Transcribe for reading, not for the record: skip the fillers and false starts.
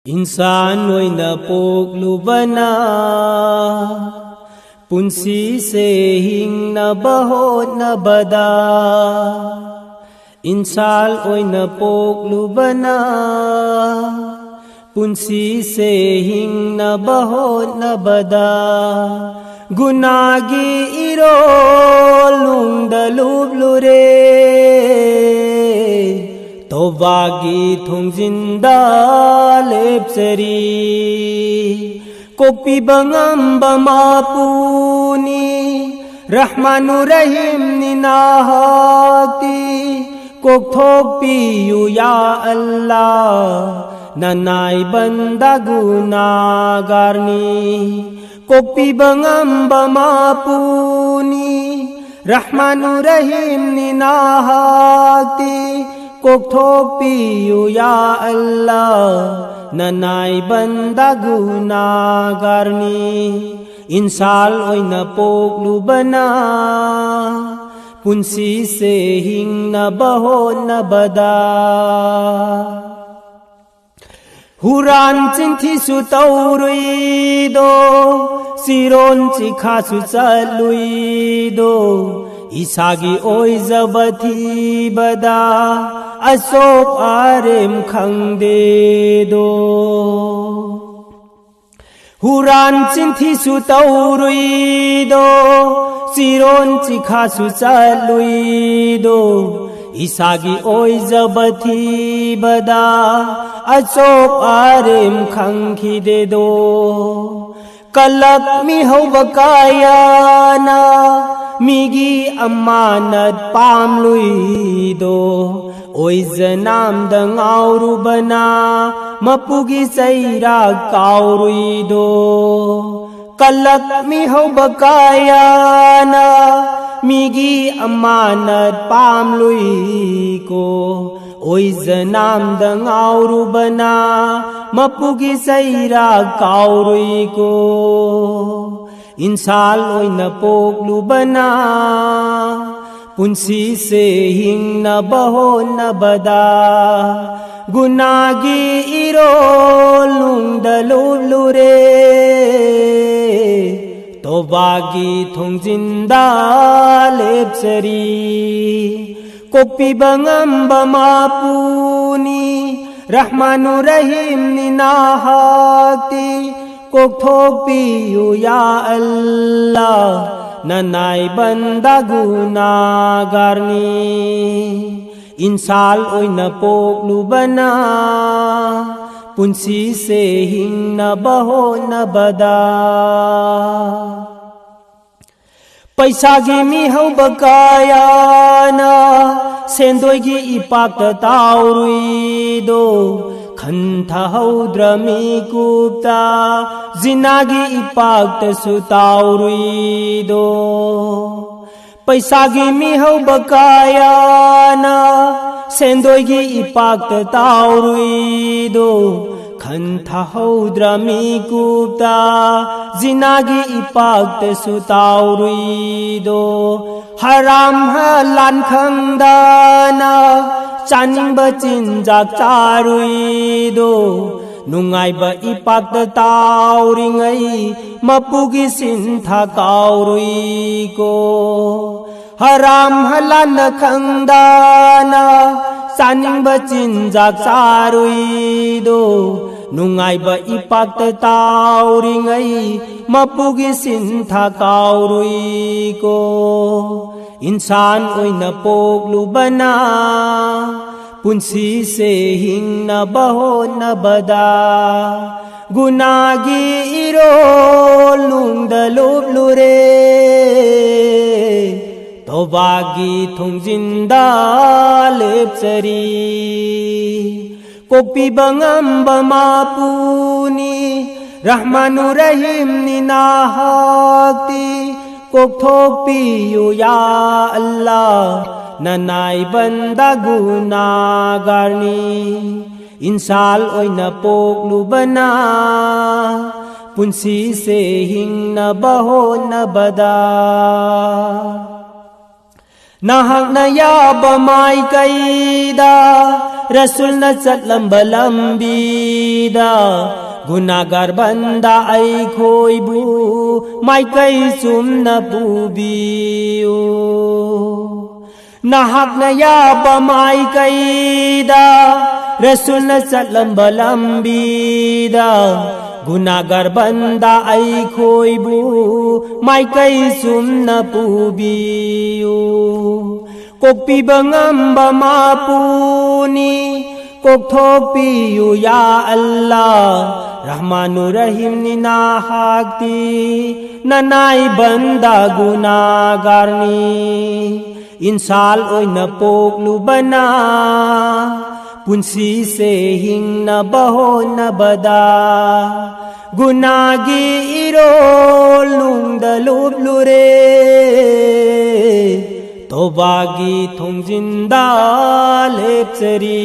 इंसान ओइना पोकलुबना पुंसी से हिंगनबा होतनबदा इंसान ओइना पोकलुबना पुंसी से हिंगनबा होतनबदा गुनागी इरोलुंगदलुबलुरे तौबागी थुंजिंदा लेप्सरी कोपी बंगम्बा मापुनी रहमानु रहीम निनाहती कोक्थोपियु या अल्लाह ननाई बंदा गुनागारनी कोपी बंगम्बा मापुनी रहमानु रहीम निनाहती कोक्थोपियु या अल्लाह ननाई बंदा गुनागारनी इंसान ओइना पोकलुबना पुंसी से हिंगनबा होतनबदा हुरान चिंथिसु तौरुइदो सिरोन चिखासु चलुइदो इसागी ओइजबथी बदा असोप आरेम खंगदेदो हुरान चिंथिसु तौरुइदो सिरोन चिखासु चलुइदो इसागी ओइजबथी बदा असोप आरेम खंगखिदेदो कलक मिहौबकायाना मिगी अमानत पामलुइदो ओइजनाम दंगाउरुबना मपुगी सैरा काउरुइदो कलक मिहौबकायाना मिगी अमानत पामलुइको ओइजनाम दंगाउरुबना मपुगी सैरा काउरुइको इंसान ओइना पोकलुबना पुंसी से हिंगनबा होतनबदा गुनागी इरोलुंगदलुबलुरे तौबागी थुंजिंदा लेप्सरी कोपी बंगम्बा मापुनी रहमानु रहीम निनाहती कोक्थोपियु या अल्लाह ननाई बंदा गुनागारनी इंसान ओइना पोकलुबना पुंसी से हिंगनबा होतनबदा पैसागी मिहौबकायाना सेंदोइगी इपाक्ता ताउरुइदो खंथहौद्रमी कुप्ता जिनागी इपाक्ता सुताउरुइदो पैसागी मिहौबकायाना सेंदोइगी इपाक्ता ताउरुइदो खंथहौद्रमी कुप्ता जिनागी इपाक्ता सुताउरुइदो हराम हलाल खंगदाना चानिंगबा चिंजाक चारुइदो नुंगाइबा इपाक्ता ताउरिंगै मपुगी सिंथा काउरुइको हराम हलाल खंगदाना चानिंगबा चिंजाक चारुइदो नुंगाइबा इपाक्ता ताउरिंगै मपुगी सिंथा काउरुइको इंसान ओइना पोकलुबना पुंसी से हिंगनबा होतनबदा गुनागी इरोलुंगदलुबलुरे तौबागी थुंजिंदा लेप्सरी कोपी बंगम्बा मापुनी रहमानु रहीम निनाहती कोक्थोपियु या अल्लाह ननाई बंदा गुनागारनी इंसान ओइना पोकलुबना पुंसी से हिंगनबा होतनबदा नाहक नयाबा माइकैदा ꯔꯁꯨꯜꯅ ꯆꯠꯂꯝꯕ ꯂꯝꯕꯤꯗ ꯒꯨꯅꯥꯒꯥꯔ ꯕꯟꯗꯥ ꯑꯩꯈꯣꯏꯕꯨ ꯃꯥꯏꯀꯩ ꯆꯨꯝꯅ ꯄꯨꯕꯤꯌꯨ ꯅꯍꯥꯛꯅ ꯌꯥꯕ ꯃꯥꯏꯀꯩꯗ ꯔꯁꯨꯜꯅ ꯆꯠꯂꯝꯕ ꯂꯝꯕꯤꯗ ꯒꯨꯅꯥꯒꯥꯔ ꯕꯟꯗꯥ ꯑꯩꯈꯣꯏꯕꯨ ꯃꯥꯏꯀꯩ ꯆꯨꯝꯅ ꯄꯨꯕꯤꯌꯨ ꯀꯣꯛꯄꯤꯕ ꯉꯝꯕ ꯃꯄꯨꯅꯤ ꯀꯣꯛꯊꯣꯛꯄꯤꯌꯨ ꯌꯥ ꯑꯜꯂꯥ ꯔꯍꯃꯥꯅꯨ ꯔꯍꯤꯝꯅꯤ ꯅꯍꯥꯛꯇꯤ ꯅꯅꯥꯏ ꯕꯟꯗꯥ ꯒꯨꯅꯥꯒꯥꯔꯅꯤ ꯏꯟꯁꯥꯜ ꯑꯣꯏꯅ ꯄꯣꯛꯂꯨꯕꯅ ꯄꯨꯟꯁꯤꯁꯦ ꯍꯤꯡꯅꯕ ꯍꯣꯠꯅꯕꯗ ꯒꯨꯅꯥꯒꯤ ꯏꯔꯣꯜ ꯅꯨꯡꯗ ꯂꯨꯞꯂꯨꯔꯦ ꯇꯧꯕꯥꯒꯤ ꯊꯣꯡꯖꯤꯟꯗ ꯂꯦꯞꯆꯔꯤ